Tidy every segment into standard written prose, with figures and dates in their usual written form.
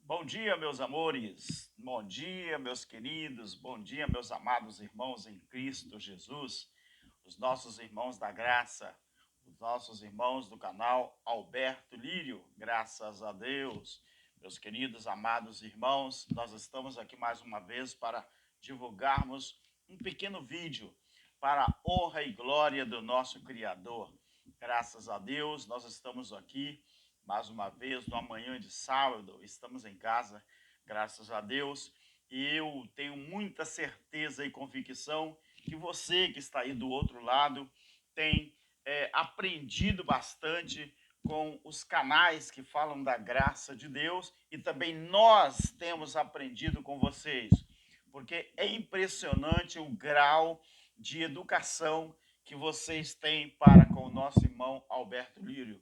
Bom dia, meus amores. Bom dia, meus queridos. Bom dia, meus amados irmãos em Cristo Jesus. Os nossos irmãos da graça, os nossos irmãos do canal Alberto Lírio. Graças a Deus. Meus queridos, amados irmãos, nós estamos aqui mais uma vez para divulgarmos um pequeno vídeo para a honra e glória do nosso Criador. Graças a Deus, nós estamos aqui mais uma vez, numa manhã de sábado, estamos em casa, graças a Deus, e eu tenho muita certeza e convicção que você que está aí do outro lado tem aprendido bastante com os canais que falam da graça de Deus e também nós temos aprendido com vocês, porque é impressionante o grau de educação que vocês têm para com o nosso irmão Alberto Lírio.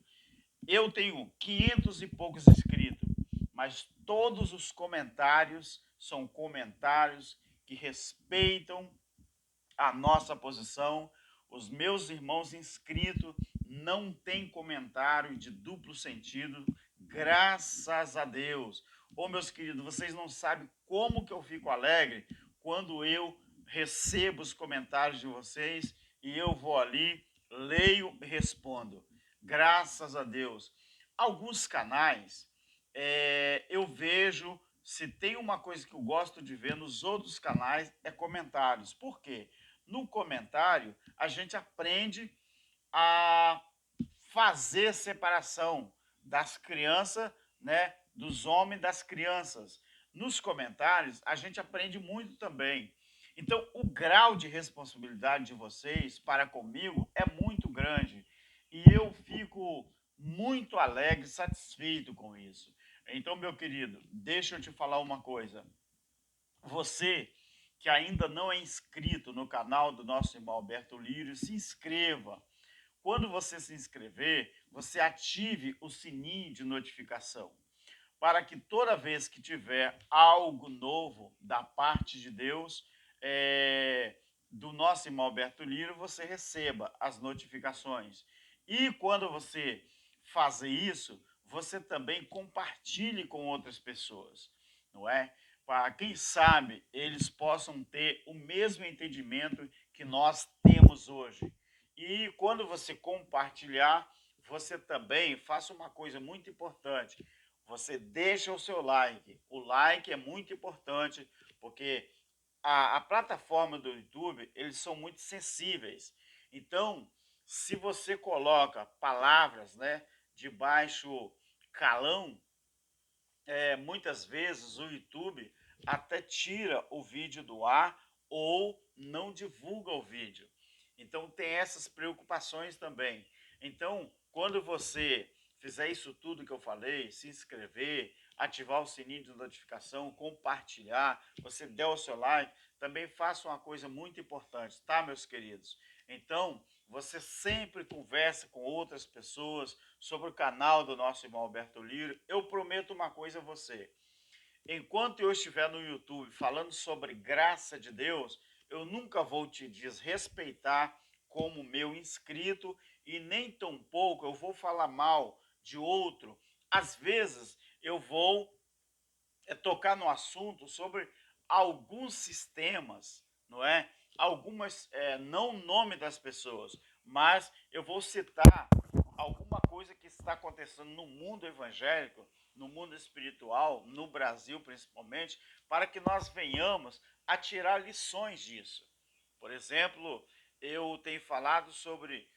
Eu tenho 500 e poucos inscritos, mas todos os comentários são comentários que respeitam a nossa posição. Os meus irmãos inscritos não têm comentário de duplo sentido, graças a Deus. Ô, meus queridos, vocês não sabem como que eu fico alegre quando eu recebo os comentários de vocês e eu vou ali, leio e respondo. Graças a Deus. Alguns canais, eu vejo, se tem uma coisa que eu gosto de ver nos outros canais, é comentários. Por quê? No comentário, a gente aprende a fazer separação das crianças, né, dos homens das crianças. Nos comentários, a gente aprende muito também. Então, o grau de responsabilidade de vocês para comigo é muito grande. E eu fico muito alegre, satisfeito com isso. Então, meu querido, deixa eu te falar uma coisa. Você que ainda não é inscrito no canal do nosso irmão Alberto Lírio, se inscreva. Quando você se inscrever, você ative o sininho de notificação, para que toda vez que tiver algo novo da parte de Deus, do nosso irmão Alberto Lírio, você receba as notificações. E quando você fazer isso, você também compartilhe com outras pessoas, não é? Para quem sabe eles possam ter o mesmo entendimento que nós temos hoje. E quando você compartilhar, você também faça uma coisa muito importante. Você deixa o seu like. O like é muito importante, porque a plataforma do YouTube, eles são muito sensíveis. Então, se você coloca palavras, né, de baixo calão, muitas vezes o YouTube até tira o vídeo do ar ou não divulga o vídeo. Então tem essas preocupações também. Então, quando você fizer isso tudo que eu falei, se inscrever, ativar o sininho de notificação, compartilhar, você der o seu like, também faça uma coisa muito importante, tá, meus queridos? Então, você sempre conversa com outras pessoas sobre o canal do nosso irmão Alberto Lírio. Eu prometo uma coisa a você. Enquanto eu estiver no YouTube falando sobre graça de Deus, eu nunca vou te desrespeitar como meu inscrito e nem tampouco eu vou falar mal de outro. Às vezes eu vou tocar no assunto sobre alguns sistemas, não é? Algumas, não o nome das pessoas, mas eu vou citar alguma coisa que está acontecendo no mundo evangélico, no mundo espiritual, no Brasil principalmente, para que nós venhamos a tirar lições disso. Por exemplo, eu tenho falado sobre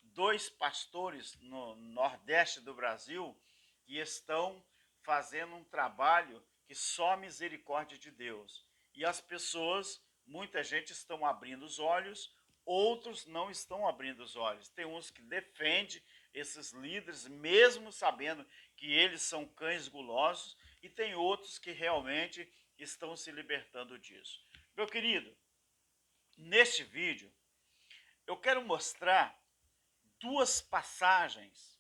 dois pastores no nordeste do Brasil que estão fazendo um trabalho que só a misericórdia de Deus. E as pessoas, muita gente estão abrindo os olhos, outros não estão abrindo os olhos. Tem uns que defendem esses líderes, mesmo sabendo que eles são cães gulosos, e tem outros que realmente estão se libertando disso. Meu querido, neste vídeo eu quero mostrar duas passagens,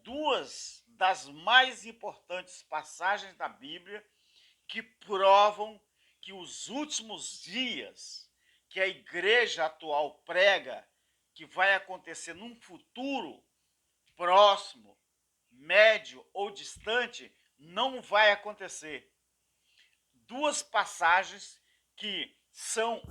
duas das mais importantes passagens da Bíblia que provam que os últimos dias que a igreja atual prega que vai acontecer num futuro próximo, médio ou distante, não vai acontecer. Duas passagens que são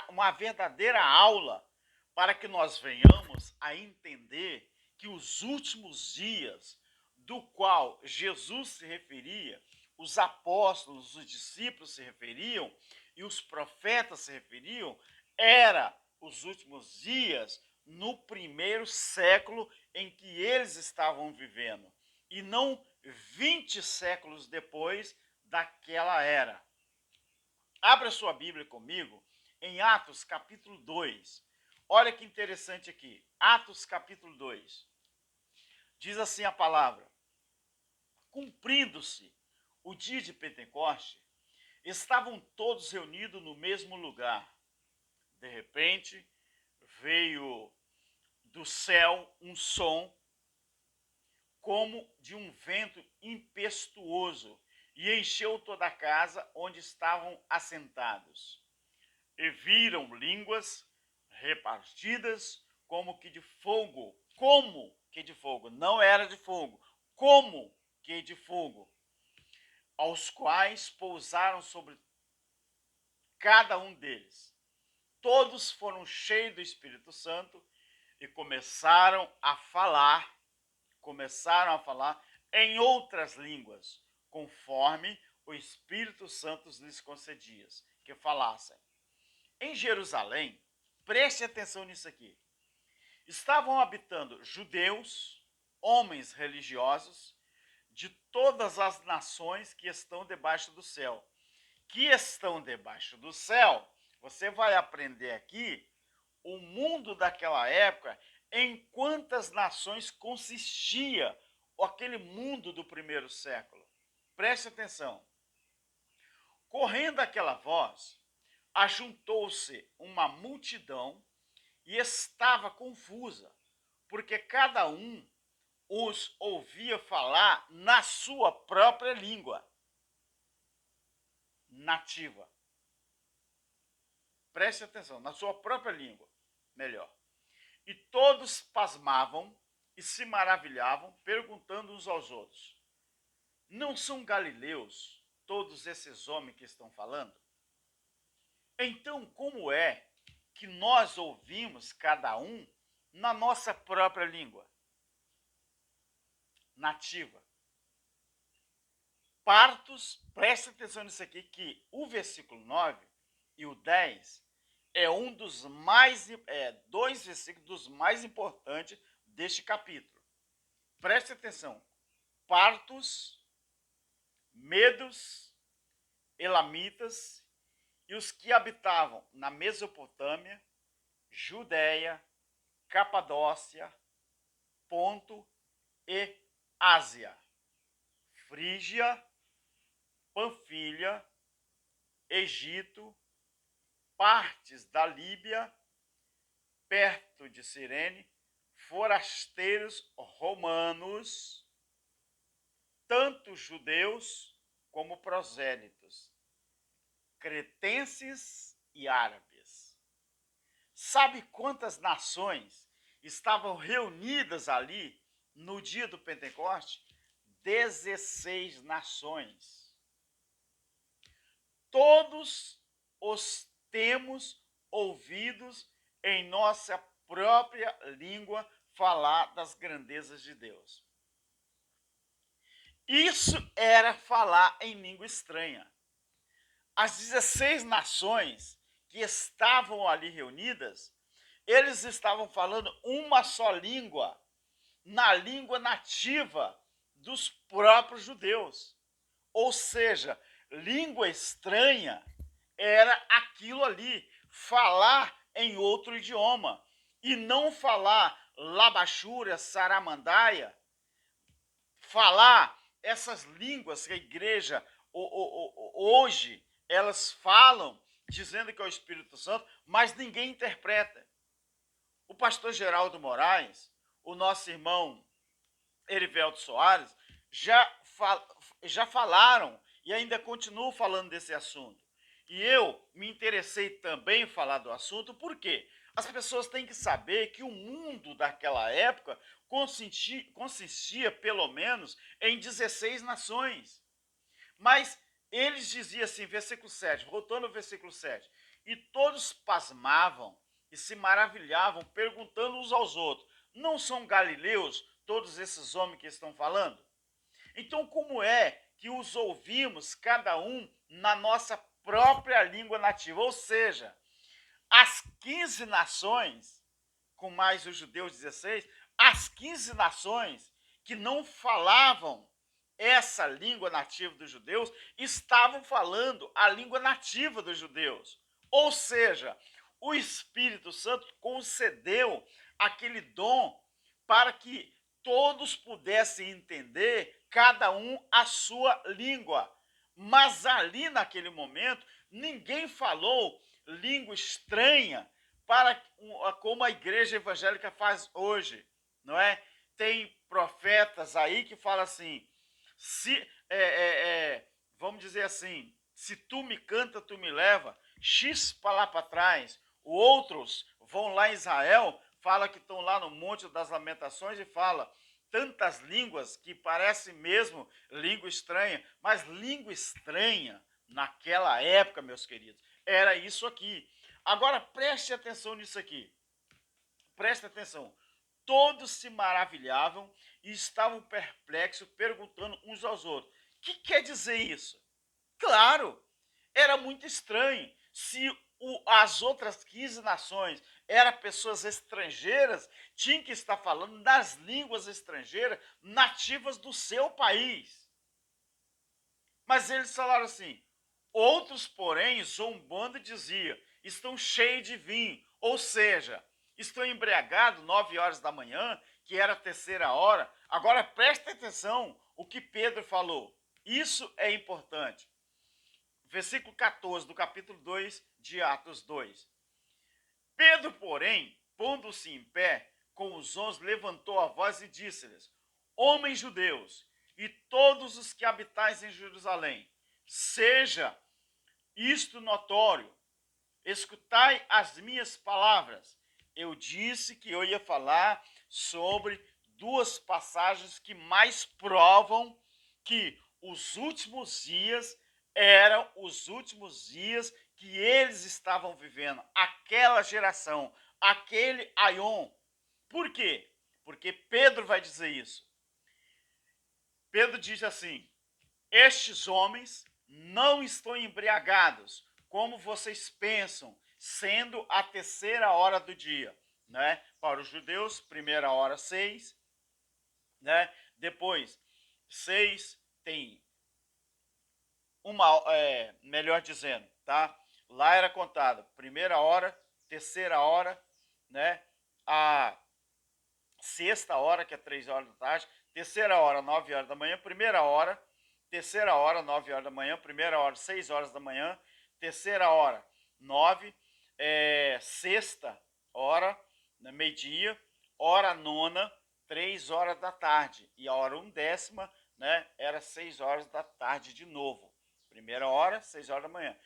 uma verdadeira aula para que nós venhamos a entender que os últimos dias do qual Jesus se referia, os apóstolos, os discípulos se referiam e os profetas se referiam, era os últimos dias no primeiro século em que eles estavam vivendo, e não 20 séculos depois daquela era. Abra sua Bíblia comigo em Atos capítulo 2. Olha que interessante aqui. Atos capítulo 2. Diz assim a palavra: cumprindo-se o dia de Pentecoste, estavam todos reunidos no mesmo lugar. De repente, veio do céu um som como de um vento impetuoso e encheu toda a casa onde estavam assentados. E viram línguas repartidas como que de fogo. Como que de fogo? Não era de fogo. Como que de fogo? Aos quais pousaram sobre cada um deles. Todos foram cheios do Espírito Santo e começaram a falar em outras línguas, conforme o Espírito Santo lhes concedia que falassem. Em Jerusalém, preste atenção nisso aqui, estavam habitando judeus, homens religiosos, de todas as nações que estão debaixo do céu. Que estão debaixo do céu, você vai aprender aqui o mundo daquela época, em quantas nações consistia aquele mundo do primeiro século. Preste atenção. Correndo aquela voz, ajuntou-se uma multidão e estava confusa, porque cada um os ouvia falar na sua própria língua nativa. Preste atenção, na sua própria língua, melhor. E todos pasmavam e se maravilhavam, perguntando uns aos outros: não são galileus todos esses homens que estão falando? Então, como é que nós ouvimos cada um na nossa própria língua nativa? Partos, preste atenção nisso aqui, que o versículo 9 e o 10 é dois versículos dos mais importantes deste capítulo. Preste atenção. Partos, medos, elamitas e os que habitavam na Mesopotâmia, Judéia, Capadócia, Ponto e Ásia, Frígia, Panfilha, Egito, partes da Líbia, perto de Cirene, forasteiros romanos, tanto judeus como prosélitos, cretenses e árabes. Sabe quantas nações estavam reunidas ali no dia do Pentecoste? 16 nações. Todos os temos ouvidos em nossa própria língua falar das grandezas de Deus. Isso era falar em língua estranha. As 16 nações que estavam ali reunidas, eles estavam falando uma só língua, na língua nativa dos próprios judeus. Ou seja, língua estranha era aquilo ali, falar em outro idioma, e não falar labachúria, saramandaia, falar essas línguas que a igreja hoje elas falam, dizendo que é o Espírito Santo, mas ninguém interpreta. O pastor Geraldo Moraes, o nosso irmão Erivelto Soares, já falaram e ainda continuam falando desse assunto. E eu me interessei também em falar do assunto, por quê? As pessoas têm que saber que o mundo daquela época consistia pelo menos em 16 nações. Mas eles diziam assim, versículo 7, voltando ao versículo 7, e todos pasmavam e se maravilhavam, perguntando uns aos outros, não são galileus todos esses homens que estão falando? Então, como é que os ouvimos, cada um, na nossa própria língua nativa? Ou seja, as 15 nações, com mais os judeus 16, as 15 nações que não falavam essa língua nativa dos judeus, estavam falando a língua nativa dos judeus. Ou seja, o Espírito Santo concedeu aquele dom para que todos pudessem entender, cada um a sua língua. Mas ali naquele momento, ninguém falou língua estranha para como a igreja evangélica faz hoje, não é? Tem profetas aí que falam assim, se vamos dizer assim, se tu me canta, tu me leva, X para lá para trás. Outros vão lá em Israel, fala que estão lá no Monte das Lamentações e fala tantas línguas que parece mesmo língua estranha, mas língua estranha naquela época, meus queridos, era isso aqui. Agora preste atenção nisso aqui. Preste atenção. Todos se maravilhavam e estavam perplexos, perguntando uns aos outros: o que quer dizer isso? Claro, era muito estranho. Se as outras 15 nações eram pessoas estrangeiras, tinham que estar falando das línguas estrangeiras nativas do seu país. Mas eles falaram assim. Outros, porém, zombando, diziam: estão cheios de vinho, ou seja, estão embriagados 9 horas da manhã, que era a terceira hora. Agora preste atenção o que Pedro falou. Isso é importante. Versículo 14 do capítulo 2 de Atos 2. Pedro, porém, pondo-se em pé, com os 11, levantou a voz e disse-lhes: homens judeus, e todos os que habitais em Jerusalém, seja isto notório, escutai as minhas palavras. Eu disse que eu ia falar sobre duas passagens que mais provam que os últimos dias eram os últimos dias que eles estavam vivendo, aquela geração, aquele aion. Por quê? Porque Pedro vai dizer isso. Pedro diz assim: estes homens não estão embriagados, como vocês pensam, sendo a terceira hora do dia, né? Para os judeus, primeira hora 6, né? Depois 6 tem uma, melhor dizendo, tá? Lá era contado primeira hora, terceira hora, né? A sexta hora, que é 3 horas da tarde, terceira hora, 9 horas da manhã, primeira hora, terceira hora, 9 horas da manhã, primeira hora, 6 horas da manhã, terceira hora, 9, sexta hora, né, meio-dia, hora nona, 3 horas da tarde, e a hora 1/10, né, era 6 horas da tarde de novo. Primeira hora, 6 horas da manhã.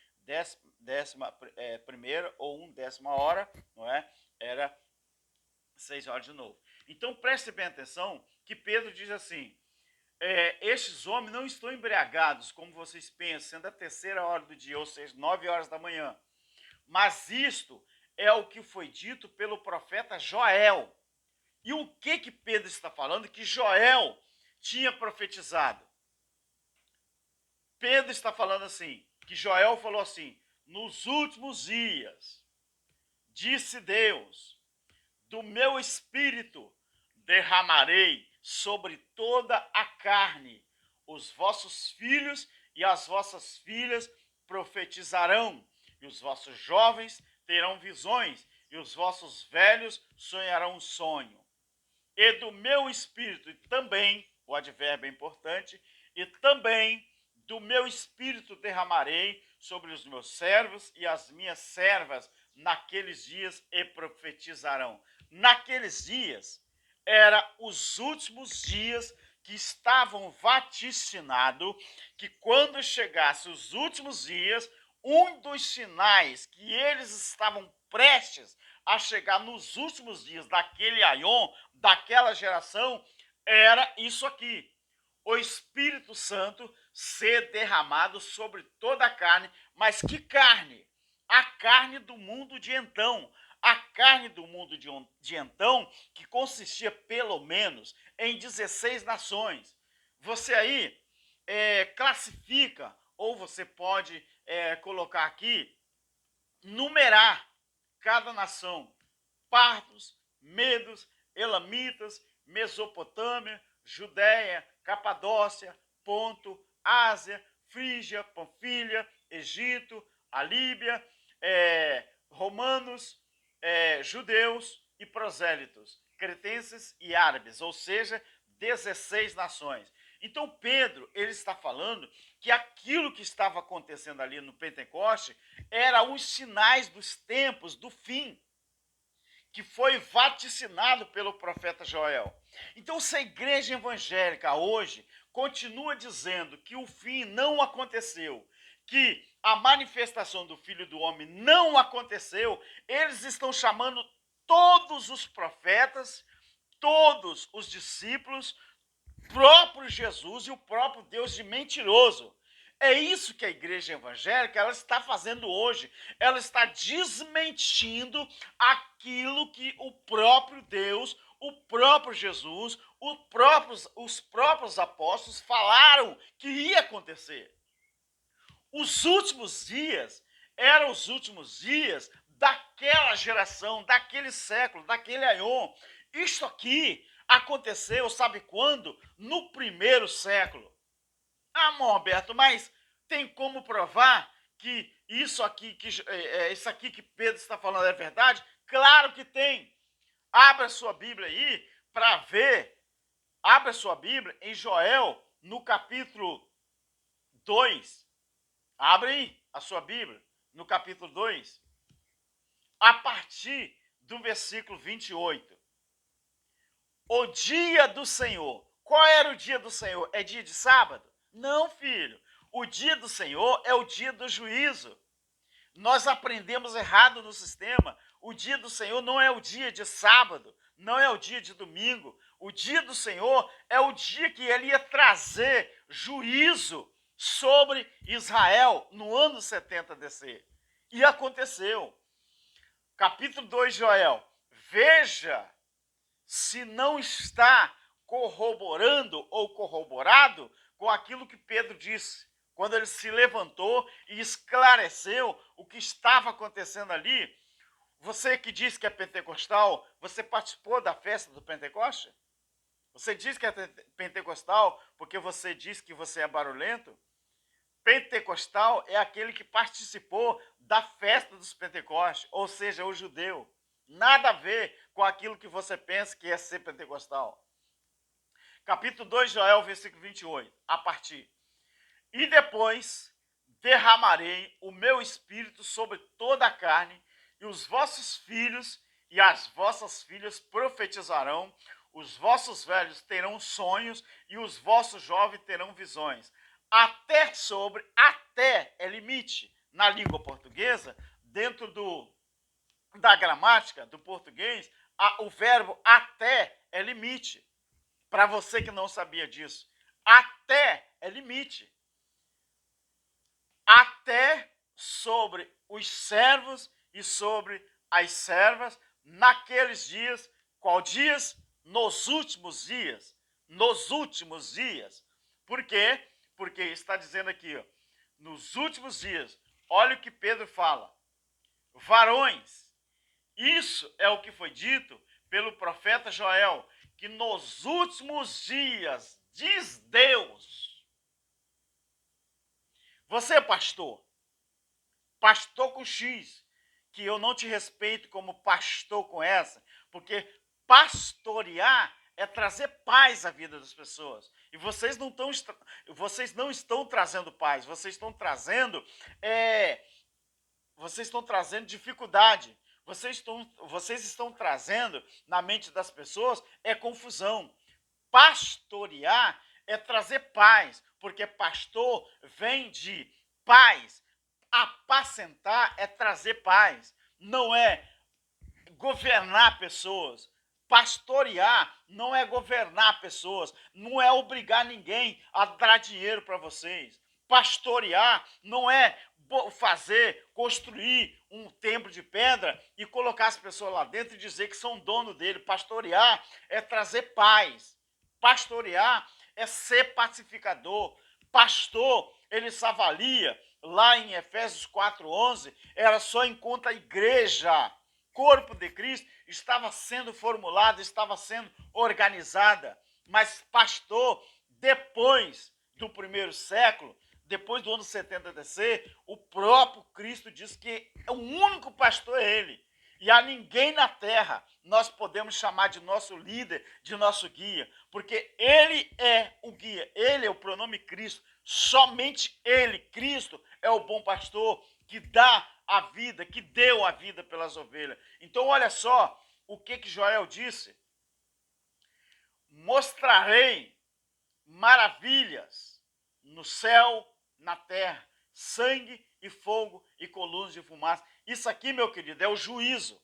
Décima primeira ou 1/10 hora, não é? Era 6 horas de novo. Então preste bem atenção que Pedro diz assim: estes homens não estão embriagados, como vocês pensam, sendo a terceira hora do dia, ou seja, 9 horas da manhã. Mas isto é o que foi dito pelo profeta Joel. E o que Pedro está falando? Que Joel tinha profetizado. Pedro está falando assim, que Joel falou assim: nos últimos dias, disse Deus, do meu espírito derramarei sobre toda a carne. Os vossos filhos e as vossas filhas profetizarão, e os vossos jovens terão visões, e os vossos velhos sonharão um sonho. E do meu espírito, e também, o advérbio é importante, e também do meu espírito derramarei sobre os meus servos e as minhas servas naqueles dias e profetizarão. Naqueles dias, eram os últimos dias que estavam vaticinados, que quando chegasse os últimos dias, um dos sinais que eles estavam prestes a chegar nos últimos dias daquele aion, daquela geração, era isso aqui: o Espírito Santo ser derramado sobre toda a carne. Mas que carne? A carne do mundo de então. A carne do mundo de então, que consistia pelo menos em 16 nações. Você aí classifica, ou você pode colocar aqui, numerar cada nação: partos, medos, elamitas, Mesopotâmia, Judéia, Capadócia, Ponto, Ásia, Frígia, Panfilha, Egito, a Líbia, romanos, judeus e prosélitos, cretenses e árabes, ou seja, 16 nações. Então Pedro, ele está falando que aquilo que estava acontecendo ali no Pentecoste era os sinais dos tempos do fim, que foi vaticinado pelo profeta Joel. Então, se a igreja evangélica hoje continua dizendo que o fim não aconteceu, que a manifestação do Filho do Homem não aconteceu, eles estão chamando todos os profetas, todos os discípulos, próprio Jesus e o próprio Deus de mentiroso. É isso que a igreja evangélica ela está fazendo hoje. Ela está desmentindo aquilo que o próprio Deus, o próprio Jesus, os próprios apóstolos falaram que ia acontecer. Os últimos dias eram os últimos dias daquela geração, daquele século, daquele aion. Isto aqui aconteceu, sabe quando? No primeiro século. Ah, Roberto, mas tem como provar que isso aqui que Pedro está falando é verdade? Claro que tem. Abra sua Bíblia aí para ver. Abra sua Bíblia em Joel, no capítulo 2. Abre aí a sua Bíblia, no capítulo 2. A partir do versículo 28. O dia do Senhor. Qual era o dia do Senhor? É dia de sábado? Não, filho. O dia do Senhor é o dia do juízo. Nós aprendemos errado no sistema. O dia do Senhor não é o dia de sábado, não é o dia de domingo. O dia do Senhor é o dia que ele ia trazer juízo sobre Israel no ano 70 DC. E aconteceu. Capítulo 2 de Joel. Veja se não está corroborando ou corroborado com aquilo que Pedro disse, quando ele se levantou e esclareceu o que estava acontecendo ali. Você que diz que é pentecostal, você participou da festa do Pentecoste? Você diz que é pentecostal porque você diz que você é barulhento? Pentecostal é aquele que participou da festa dos Pentecostes, ou seja, o judeu. Nada a ver com aquilo que você pensa que é ser pentecostal. Capítulo 2 de Joel, versículo 28, a partir. E depois derramarei o meu espírito sobre toda a carne, e os vossos filhos e as vossas filhas profetizarão, os vossos velhos terão sonhos, e os vossos jovens terão visões. Até é limite na língua portuguesa, dentro da gramática do português, o verbo até é limite. Para você que não sabia disso, até é limite. Até sobre os servos e sobre as servas naqueles dias. Qual dias? Nos últimos dias. Nos últimos dias. Por quê? Porque está dizendo aqui, ó, nos últimos dias. Olha o que Pedro fala. Varões. Isso é o que foi dito pelo profeta Joel, que nos últimos dias, diz Deus. Você, pastor com X, que eu não te respeito como pastor com essa, porque pastorear é trazer paz à vida das pessoas. E vocês não estão trazendo paz, vocês estão trazendo dificuldade. Vocês estão trazendo na mente das pessoas confusão. Pastorear é trazer paz, porque pastor vem de paz. Apacentar é trazer paz, não é governar pessoas. Pastorear não é governar pessoas, não é obrigar ninguém a dar dinheiro para vocês. Pastorear não é construir um templo de pedra e colocar as pessoas lá dentro e dizer que são dono dele. Pastorear é trazer paz. Pastorear é ser pacificador. Pastor, ele se avalia, lá em Efésios 4:11, era só enquanto a igreja, corpo de Cristo, estava sendo formulada, estava sendo organizada. Mas pastor, depois do primeiro século, depois do ano 70 DC, o próprio Cristo diz que o único pastor é ele. E a ninguém na terra nós podemos chamar de nosso líder, de nosso guia, porque ele é o guia, ele é o pronome Cristo, somente ele, Cristo, é o bom pastor que dá a vida, que deu a vida pelas ovelhas. Então olha só o que Joel disse: mostrarei maravilhas no céu, na terra, sangue e fogo e colunas de fumaça. Isso aqui, meu querido, é o juízo.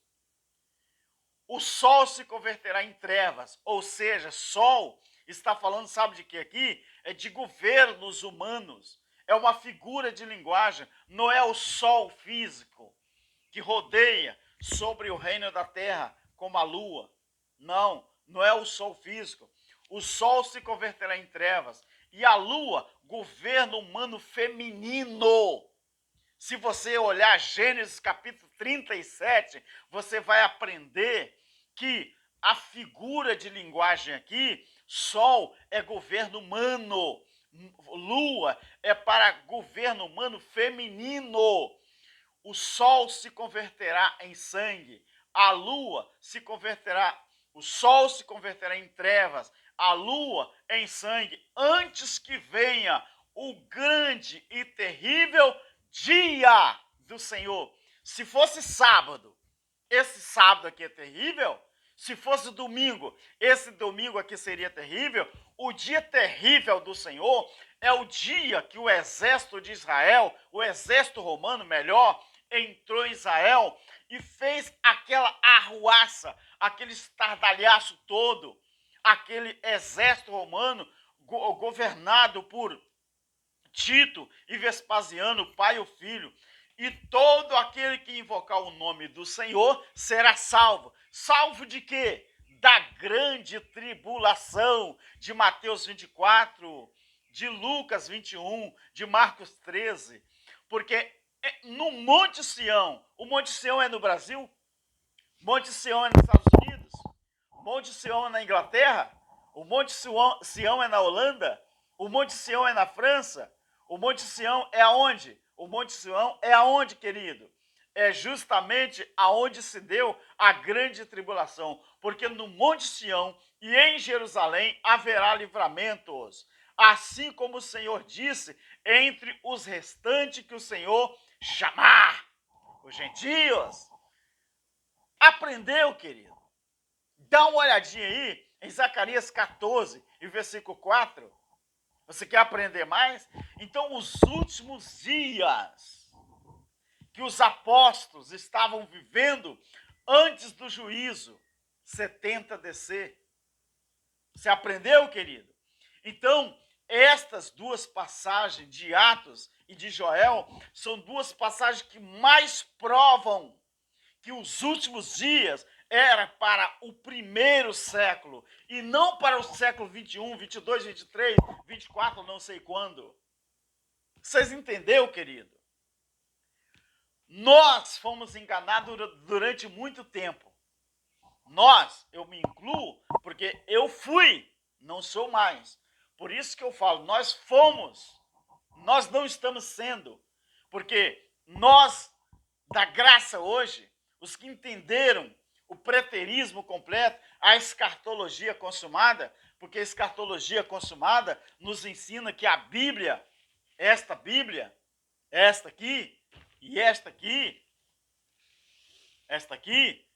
O sol se converterá em trevas, ou seja, sol está falando, sabe de que aqui? É de governos humanos. É uma figura de linguagem, não é o sol físico que rodeia sobre o reino da terra, como a lua. Não, não é o sol físico. O sol se converterá em trevas e a lua, governo humano feminino. Se você olhar Gênesis capítulo 37, você vai aprender que a figura de linguagem aqui, sol é governo humano, lua é para governo humano feminino. O sol se converterá em sangue, a lua se converterá, o sol se converterá em trevas, a lua em sangue, antes que venha o grande e terrível dia do Senhor. Se fosse sábado, esse sábado aqui é terrível. Se fosse domingo, esse domingo aqui seria terrível. O dia terrível do Senhor é o dia que o exército de Israel, o exército romano, melhor, entrou em Israel e fez aquela arruaça, aquele estardalhaço todo, aquele exército romano governado por Tito e Vespasiano, o pai e o filho. E todo aquele que invocar o nome do Senhor será salvo. Salvo de quê? Da grande tribulação de Mateus 24, de Lucas 21, de Marcos 13. Porque no Monte Sião, o Monte Sião é no Brasil? Monte Sião é nos Estados Unidos? Monte Sião é na Inglaterra? O Monte Sião é na Holanda? O Monte Sião é na França? O Monte Sião é aonde? O Monte Sião é aonde, querido? É justamente aonde se deu a grande tribulação. Porque no Monte Sião e em Jerusalém haverá livramentos. Assim como o Senhor disse, entre os restantes que o Senhor chamar. Os gentios. Aprendeu, querido? Dá uma olhadinha aí em Zacarias 14 e versículo 4. Você quer aprender mais? Então, os últimos dias que os apóstolos estavam vivendo antes do juízo, 70 DC. Você aprendeu, querido? Então, estas duas passagens de Atos e de Joel são duas passagens que mais provam que os últimos dias era para o primeiro século e não para o século 21, 22, 23, 24, não sei quando. Vocês entenderam, querido? Nós fomos enganados durante muito tempo. Nós, eu me incluo, porque eu fui, não sou mais. Por isso que eu falo, nós fomos, nós não estamos sendo. Porque nós, da graça hoje, os que entenderam o preterismo completo, a escatologia consumada, porque a escatologia consumada nos ensina que a Bíblia, esta aqui, e esta aqui,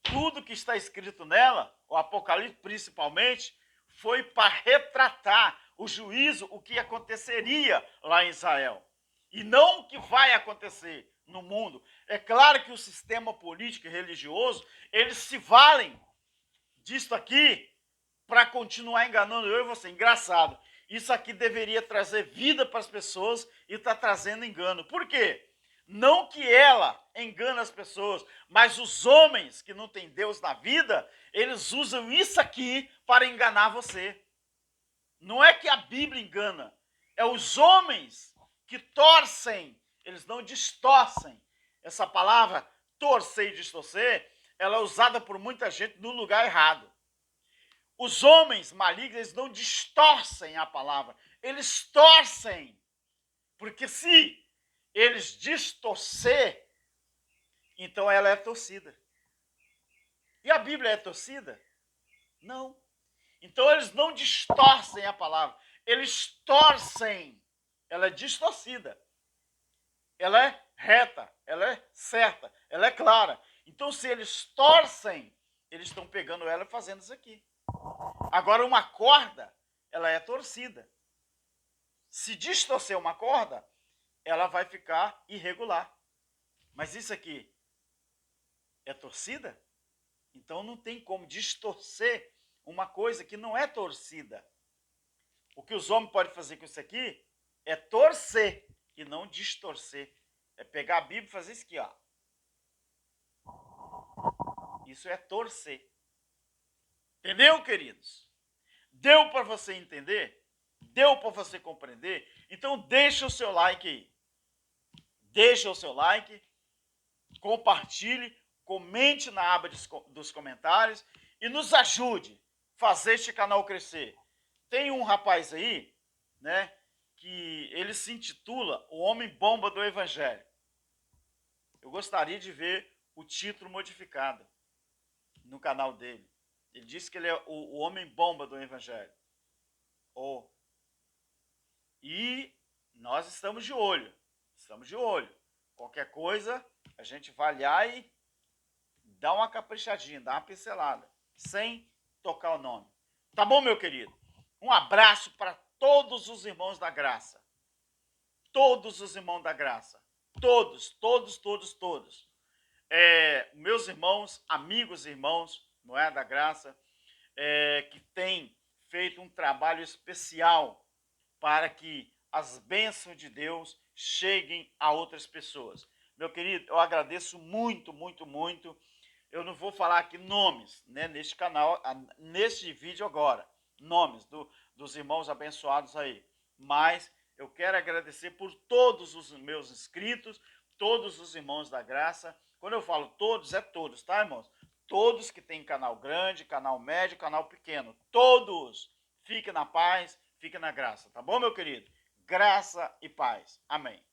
tudo que está escrito nela, o Apocalipse principalmente, foi para retratar o juízo, o que aconteceria lá em Israel. E não o que vai acontecer. no mundo. É claro que o sistema político e religioso, eles se valem disso aqui para continuar enganando eu e você. Engraçado. Isso aqui deveria trazer vida para as pessoas e está trazendo engano. Por quê? Não que ela engana as pessoas, mas os homens que não têm Deus na vida, eles usam isso aqui para enganar você. Não é que a Bíblia engana, é os homens que torcem, eles não distorcem. Essa palavra torcer e distorcer, ela é usada por muita gente no lugar errado. Os homens malignos, eles não distorcem a palavra, eles torcem. Porque se eles distorcer, então ela é torcida. E a Bíblia é torcida? Não. Então eles não distorcem a palavra, eles torcem. Ela é distorcida. Ela é reta, ela é certa, ela é clara. Então se eles torcem, eles estão pegando ela e fazendo isso aqui. Agora uma corda, ela é torcida. Se distorcer uma corda, ela vai ficar irregular. Mas isso aqui é torcida? Então não tem como distorcer uma coisa que não é torcida. O que os homens podem fazer com isso aqui é torcer e não distorcer. É pegar a Bíblia e fazer isso aqui, ó. Isso é torcer. Entendeu, queridos? Deu para você entender? Deu para você compreender? Então deixa o seu like aí. Deixa o seu like, compartilhe, comente na aba dos comentários e nos ajude a fazer este canal crescer. Tem um rapaz aí, né, que ele se intitula O Homem Bomba do Evangelho. Eu gostaria de ver o título modificado no canal dele. Ele disse que ele é o Homem Bomba do Evangelho. Oh. E nós estamos de olho. Estamos de olho. Qualquer coisa, a gente vai lá e dá uma caprichadinha, dá uma pincelada, sem tocar o nome. Tá bom, meu querido? Um abraço para todos os irmãos da graça. Todos os irmãos da graça. Todos, todos, todos, todos. Meus irmãos, amigos irmãos, não é, da graça, que têm feito um trabalho especial para que as bênçãos de Deus cheguem a outras pessoas. Meu querido, eu agradeço muito, muito, muito. Eu não vou falar aqui nomes, né, neste canal, neste vídeo agora, nomes dos irmãos abençoados aí. Mas eu quero agradecer por todos os meus inscritos, todos os irmãos da graça. Quando eu falo todos, é todos, tá, irmãos? Todos que têm canal grande, canal médio, canal pequeno. Todos. Fiquem na paz, fiquem na graça. Tá bom, meu querido? Graça e paz. Amém.